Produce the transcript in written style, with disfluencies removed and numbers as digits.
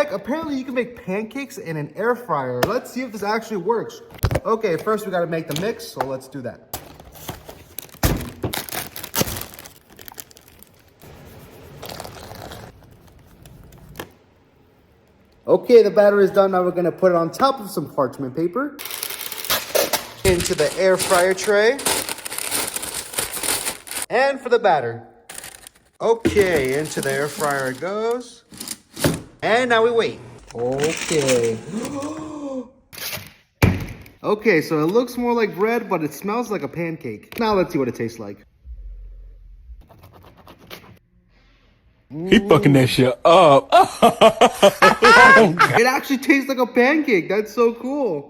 check. Apparently you can make pancakes in an air fryer. Let's see if this actually works. Okay, first we gotta make the mix, so let's do that. Okay, the batter is done. Now we're gonna put it on top of some parchment paper. Into the air fryer tray. And for the batter. Okay, into the air fryer it goes. And now we wait. Okay. Okay, so it looks more like bread, but it smells like a pancake. Now let's see what it tastes like. He fucking that shit up. It actually tastes like a pancake. That's so cool.